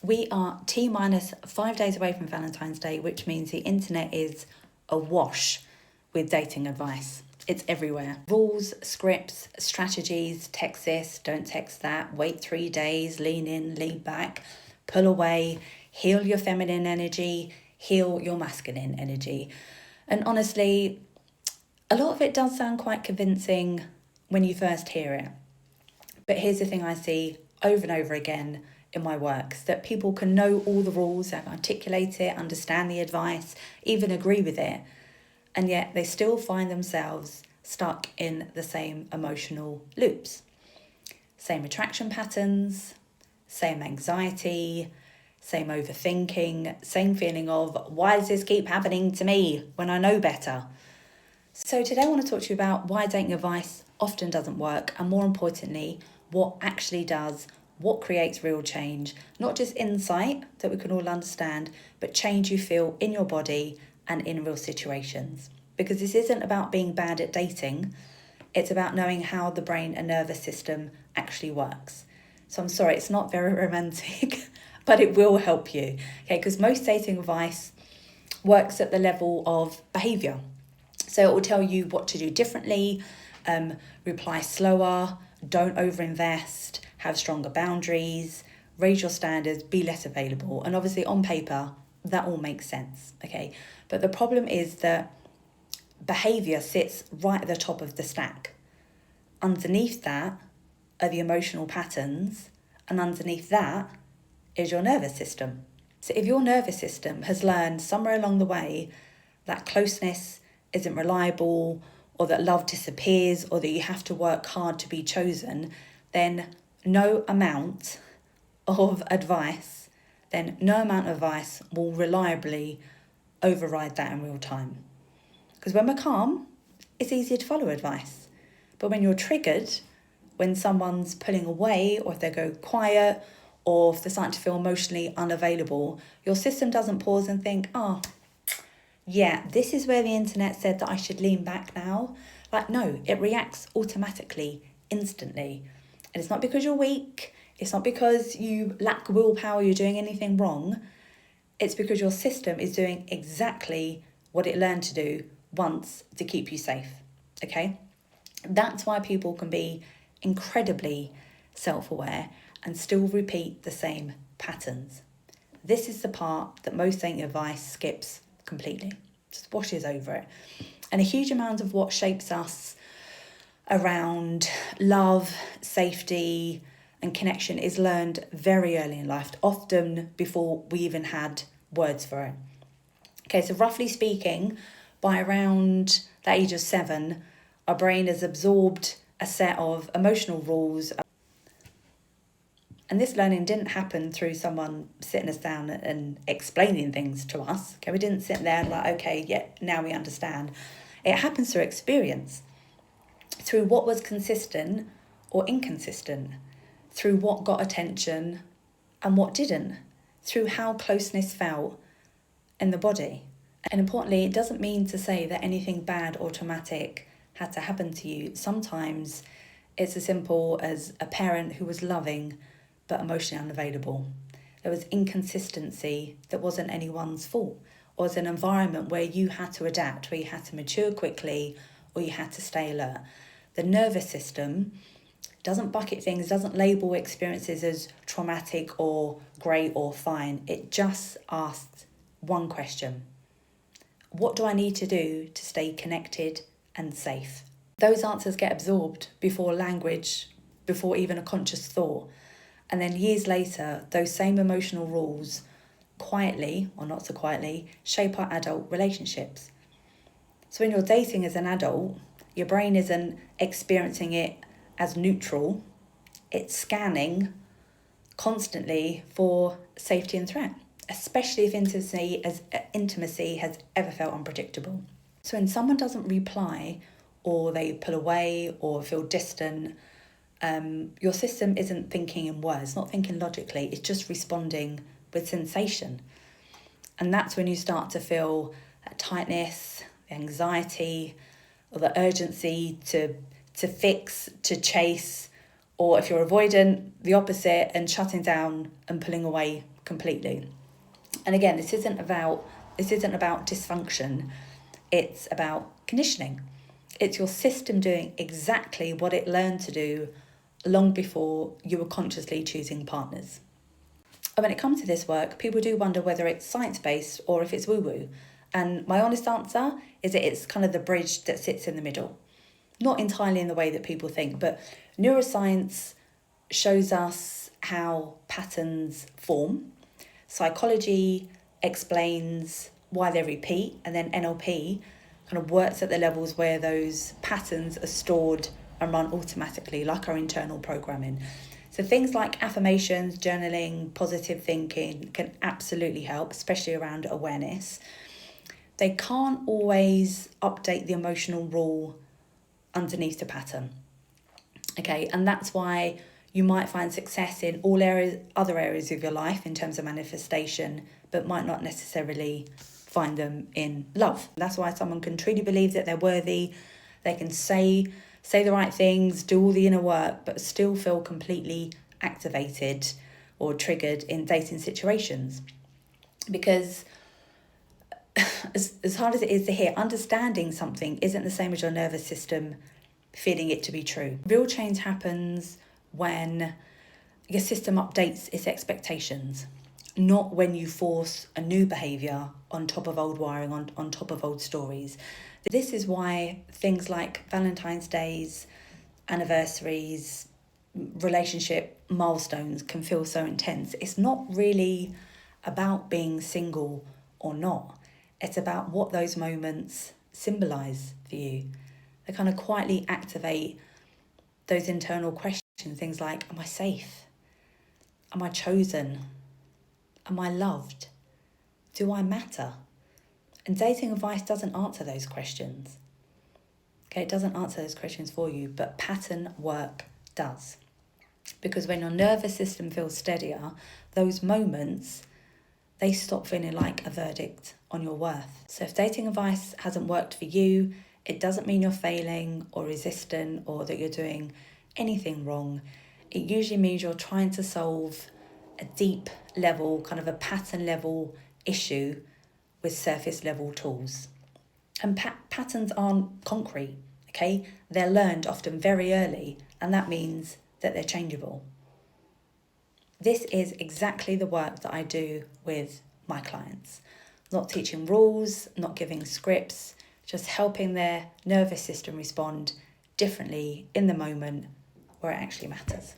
We are T-minus 5 days away from Valentine's Day, which means the internet is awash with dating advice. It's everywhere. Rules, scripts, strategies, text this, don't text that, wait 3 days, lean in, lean back, pull away, heal your feminine energy, heal your masculine energy. And honestly, a lot of it does sound quite convincing when you first hear it. But here's the thing I see over and over again in my works, that people can know all the rules, articulate it, understand the advice, even agree with it, and yet they still find themselves stuck in the same emotional loops. Same attraction patterns, same anxiety, same overthinking, same feeling of, why does this keep happening to me when I know better? So today I want to talk to you about why dating advice often doesn't work, and more importantly, what actually does, what creates real change, not just insight that we can all understand, but change you feel in your body and in real situations. Because this isn't about being bad at dating, it's about knowing how the brain and nervous system actually works. So I'm sorry, it's not very romantic, but it will help you, okay? Because most dating advice works at the level of behaviour. So it will tell you what to do differently, reply slower, don't overinvest, have stronger boundaries, raise your standards, be less available. And obviously on paper, that all makes sense, okay? But the problem is that behaviour sits right at the top of the stack. Underneath that are the emotional patterns, and underneath that is your nervous system. So if your nervous system has learned somewhere along the way that closeness isn't reliable, or that love disappears, or that you have to work hard to be chosen, then no amount of advice will reliably override that in real time. Because when we're calm, it's easier to follow advice. But when you're triggered, when someone's pulling away, or if they go quiet, or if they're starting to feel emotionally unavailable, your system doesn't pause and think, yeah, this is where the internet said that I should lean back now. Like, no, it reacts automatically, instantly. And it's not because you're weak. It's not because you lack willpower, you're doing anything wrong. It's because your system is doing exactly what it learned to do once to keep you safe, okay? That's why people can be incredibly self-aware and still repeat the same patterns. This is the part that most dating advice skips completely, just washes over it. And a huge amount of what shapes us around love, safety, and connection is learned very early in life, often before we even had words for it. Okay, so roughly speaking, by around the age of 7, our brain has absorbed a set of emotional rules. And this learning didn't happen through someone sitting us down and explaining things to us. Okay, we didn't sit there like, okay, yeah, now we understand. It happens through experience, through what was consistent or inconsistent, through what got attention and what didn't, through how closeness felt in the body. And importantly, it doesn't mean to say that anything bad or traumatic had to happen to you. Sometimes it's as simple as a parent who was loving but emotionally unavailable. There was inconsistency that wasn't anyone's fault, or was an environment where you had to adapt, where you had to mature quickly, or you had to stay alert. The nervous system doesn't bucket things, doesn't label experiences as traumatic or great or fine. It just asks one question. What do I need to do to stay connected and safe? Those answers get absorbed before language, before even a conscious thought. And then years later, those same emotional rules quietly, or not so quietly, shape our adult relationships. So when you're dating as an adult, your brain isn't experiencing it as neutral. It's scanning constantly for safety and threat, especially if intimacy has ever felt unpredictable. So when someone doesn't reply, or they pull away or feel distant, your system isn't thinking in words, not thinking logically, it's just responding with sensation. And that's when you start to feel that tightness, the anxiety, or the urgency to fix, to chase, or if you're avoidant, the opposite, and shutting down and pulling away completely. And again, this isn't about dysfunction, it's about conditioning. It's your system doing exactly what it learned to do long before you were consciously choosing partners. And when it comes to this work, people do wonder whether it's science-based or if it's woo-woo. And my honest answer is that it's kind of the bridge that sits in the middle. Not entirely in the way that people think, but neuroscience shows us how patterns form. Psychology explains why they repeat, and then NLP kind of works at the levels where those patterns are stored and run automatically, like our internal programming. So things like affirmations, journaling, positive thinking can absolutely help, especially around awareness. They can't always update the emotional rule underneath the pattern. Okay, and that's why you might find success in all other areas of your life in terms of manifestation, but might not necessarily find them in love. That's why someone can truly believe that they're worthy, they can say the right things, do all the inner work, but still feel completely activated or triggered in dating situations. Because as hard as it is to hear, understanding something isn't the same as your nervous system feeling it to be true. Real change happens when your system updates its expectations, not when you force a new behaviour on top of old wiring, on top of old stories. This is why things like Valentine's Days, anniversaries, relationship milestones can feel so intense. It's not really about being single or not. It's about what those moments symbolise for you. They kind of quietly activate those internal questions, things like, am I safe? Am I chosen? Am I loved? Do I matter? And dating advice doesn't answer those questions. Okay, it doesn't answer those questions for you, but pattern work does. Because when your nervous system feels steadier, those moments, they stop feeling like a verdict on your worth. So if dating advice hasn't worked for you, it doesn't mean you're failing or resistant or that you're doing anything wrong. It usually means you're trying to solve a deep level, kind of a pattern level issue with surface level tools. And patterns aren't concrete, okay? They're learned often very early, and that means that they're changeable. This is exactly the work that I do with my clients. Not teaching rules, not giving scripts, just helping their nervous system respond differently in the moment where it actually matters.